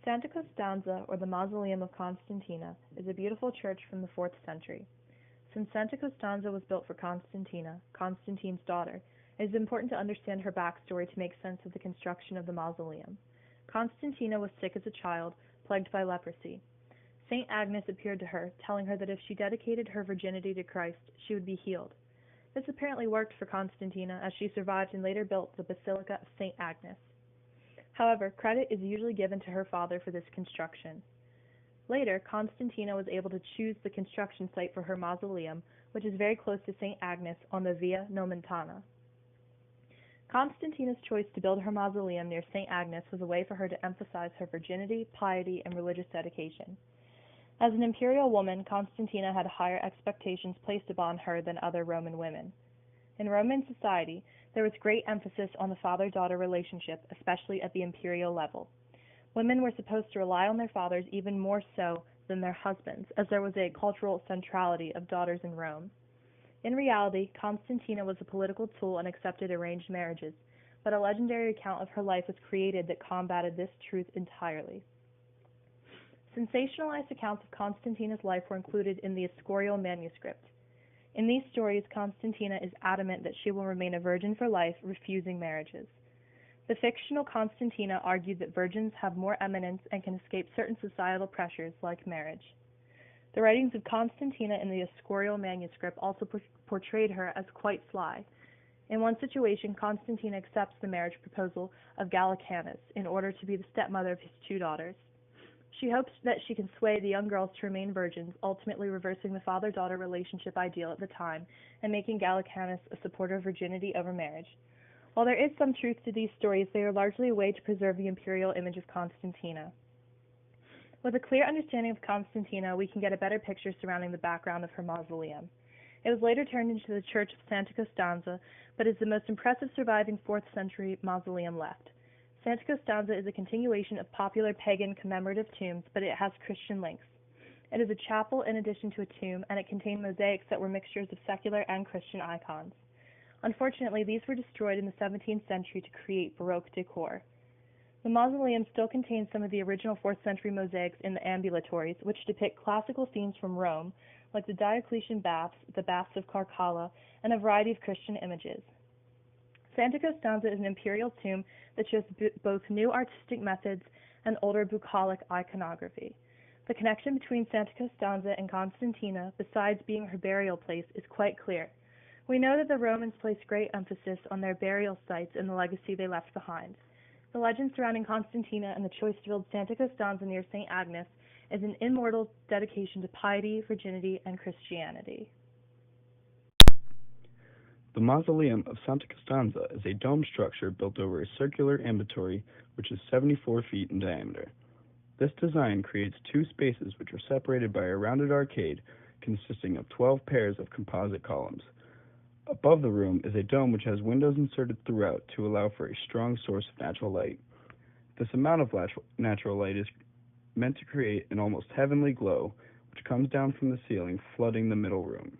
Santa Costanza, or the Mausoleum of Constantina, is a beautiful church from the 4th century. Since Santa Costanza was built for Constantina, Constantine's daughter, it is important to understand her backstory to make sense of the construction of the mausoleum. Constantina was sick as a child, plagued by leprosy. Saint Agnes appeared to her, telling her that if she dedicated her virginity to Christ, she would be healed. This apparently worked for Constantina, as she survived and later built the Basilica of Saint Agnes. However, credit is usually given to her father for this construction. Later, Constantina was able to choose the construction site for her mausoleum, which is very close to St. Agnes on the Via Nomentana. Constantina's choice to build her mausoleum near St. Agnes was a way for her to emphasize her virginity, piety, and religious dedication. As an imperial woman, Constantina had higher expectations placed upon her than other Roman women. In Roman society, there was great emphasis on the father-daughter relationship, especially at the imperial level. Women were supposed to rely on their fathers even more so than their husbands, as there was a cultural centrality of daughters in Rome. In reality, Constantina was a political tool and accepted arranged marriages, but a legendary account of her life was created that combated this truth entirely. Sensationalized accounts of Constantina's life were included in the Escorial manuscript. In these stories, Constantina is adamant that she will remain a virgin for life, refusing marriages. The fictional Constantina argued that virgins have more eminence and can escape certain societal pressures, like marriage. The writings of Constantina in the Escorial manuscript also portrayed her as quite sly. In one situation, Constantina accepts the marriage proposal of Gallicanus in order to be the stepmother of his 2 daughters. She hopes that she can sway the young girls to remain virgins, ultimately reversing the father-daughter relationship ideal at the time and making Gallicanus a supporter of virginity over marriage. While there is some truth to these stories, they are largely a way to preserve the imperial image of Constantina. With a clear understanding of Constantina, we can get a better picture surrounding the background of her mausoleum. It was later turned into the Church of Santa Costanza, but is the most impressive surviving 4th century mausoleum left. Santa Costanza is a continuation of popular pagan commemorative tombs, but it has Christian links. It is a chapel in addition to a tomb, and it contained mosaics that were mixtures of secular and Christian icons. Unfortunately, these were destroyed in the 17th century to create Baroque decor. The mausoleum still contains some of the original 4th century mosaics in the ambulatories, which depict classical themes from Rome, like the Diocletian baths, the baths of Caracalla, and a variety of Christian images. Santa Costanza is an imperial tomb that shows both new artistic methods and older bucolic iconography. The connection between Santa Costanza and Constantina, besides being her burial place, is quite clear. We know that the Romans placed great emphasis on their burial sites and the legacy they left behind. The legend surrounding Constantina and the choice to build Santa Costanza near St. Agnes is an immortal dedication to piety, virginity, and Christianity. The Mausoleum of Santa Costanza is a domed structure built over a circular ambulatory which is 74 feet in diameter. This design creates 2 spaces which are separated by a rounded arcade consisting of 12 pairs of composite columns. Above the room is a dome which has windows inserted throughout to allow for a strong source of natural light. This amount of natural light is meant to create an almost heavenly glow, which comes down from the ceiling, flooding the middle room.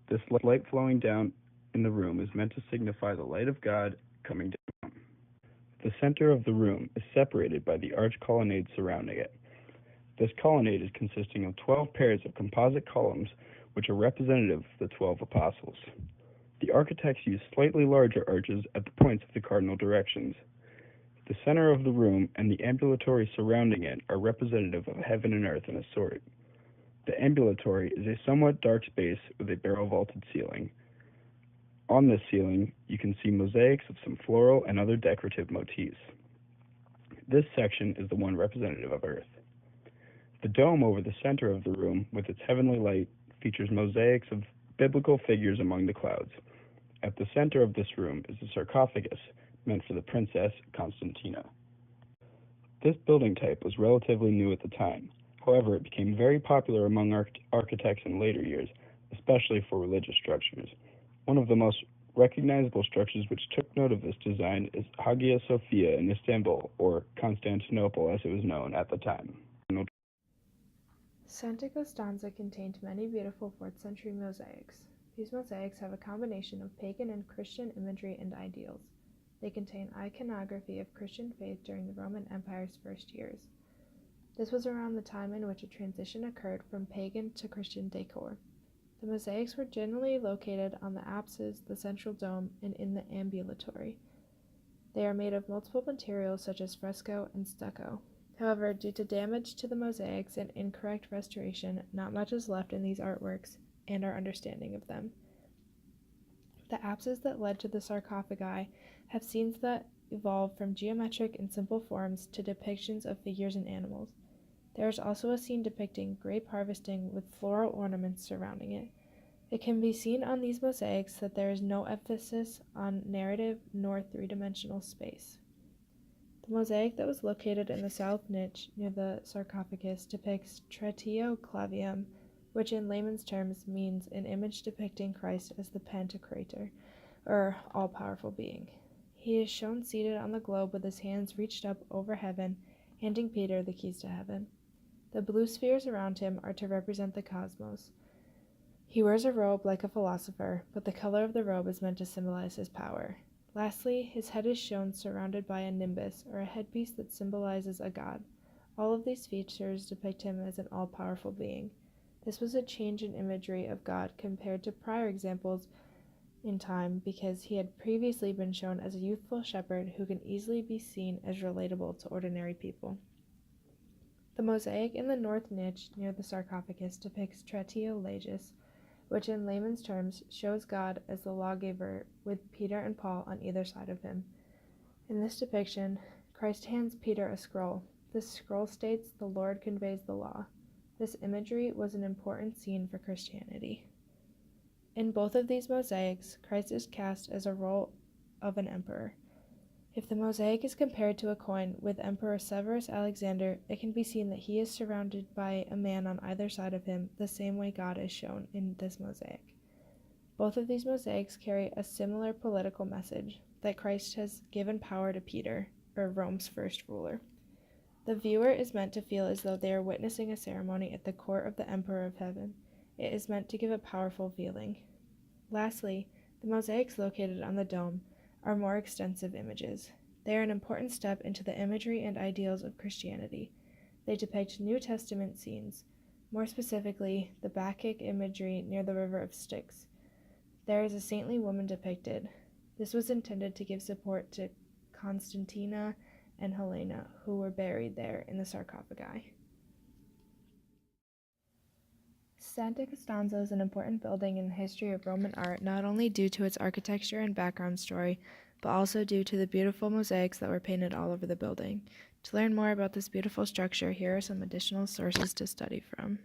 This light flowing down in the room is meant to signify the light of God coming down. The center of the room is separated by the arch colonnade surrounding it. This colonnade is consisting of 12 pairs of composite columns which are representative of the 12 apostles. The architects used slightly larger arches at the points of the cardinal directions. The center of the room and the ambulatory surrounding it are representative of heaven and earth in a sort. The ambulatory is a somewhat dark space with a barrel-vaulted ceiling. On this ceiling, you can see mosaics of some floral and other decorative motifs. This section is the one representative of earth. The dome over the center of the room, with its heavenly light, features mosaics of biblical figures among the clouds. At the center of this room is a sarcophagus meant for the Princess Constantina. This building type was relatively new at the time. However, it became very popular among architects in later years, especially for religious structures. One of the most recognizable structures which took note of this design is Hagia Sophia in Istanbul, or Constantinople as it was known at the time. Santa Costanza contained many beautiful 4th century mosaics. These mosaics have a combination of pagan and Christian imagery and ideals. They contain iconography of Christian faith during the Roman Empire's first years. This was around the time in which a transition occurred from pagan to Christian decor. The mosaics were generally located on the apses, the central dome, and in the ambulatory. They are made of multiple materials such as fresco and stucco. However, due to damage to the mosaics and incorrect restoration, not much is left in these artworks and our understanding of them. The apses that led to the sarcophagi have scenes that evolve from geometric and simple forms to depictions of figures and animals. There is also a scene depicting grape harvesting with floral ornaments surrounding it. It can be seen on these mosaics that there is no emphasis on narrative nor three-dimensional space. The mosaic that was located in the south niche near the sarcophagus depicts Tritio Clavium, which in layman's terms means an image depicting Christ as the Pantocrator, or all-powerful being. He is shown seated on the globe with his hands reached up over heaven, handing Peter the keys to heaven. The blue spheres around him are to represent the cosmos. He wears a robe like a philosopher, but the color of the robe is meant to symbolize his power. Lastly, his head is shown surrounded by a nimbus, or a headpiece that symbolizes a god. All of these features depict him as an all-powerful being. This was a change in imagery of God compared to prior examples in time because he had previously been shown as a youthful shepherd who can easily be seen as relatable to ordinary people. The mosaic in the north niche near the sarcophagus depicts Tritio Legis, which in layman's terms shows God as the lawgiver with Peter and Paul on either side of him. In this depiction, Christ hands Peter a scroll. This scroll states the Lord conveys the law. This imagery was an important scene for Christianity. In both of these mosaics, Christ is cast as a role of an emperor. If the mosaic is compared to a coin with Emperor Severus Alexander, it can be seen that he is surrounded by a man on either side of him, the same way God is shown in this mosaic. Both of these mosaics carry a similar political message, that Christ has given power to Peter, or Rome's first ruler. The viewer is meant to feel as though they are witnessing a ceremony at the court of the Emperor of Heaven. It is meant to give a powerful feeling. Lastly, the mosaics located on the dome are more extensive images. They are an important step into the imagery and ideals of Christianity. They depict New Testament scenes, more specifically, the Bacchic imagery near the river of Styx. There is a saintly woman depicted. This was intended to give support to Constantina and Helena, who were buried there in the sarcophagi. Santa Costanza is an important building in the history of Roman art, not only due to its architecture and background story, but also due to the beautiful mosaics that were painted all over the building. To learn more about this beautiful structure, here are some additional sources to study from.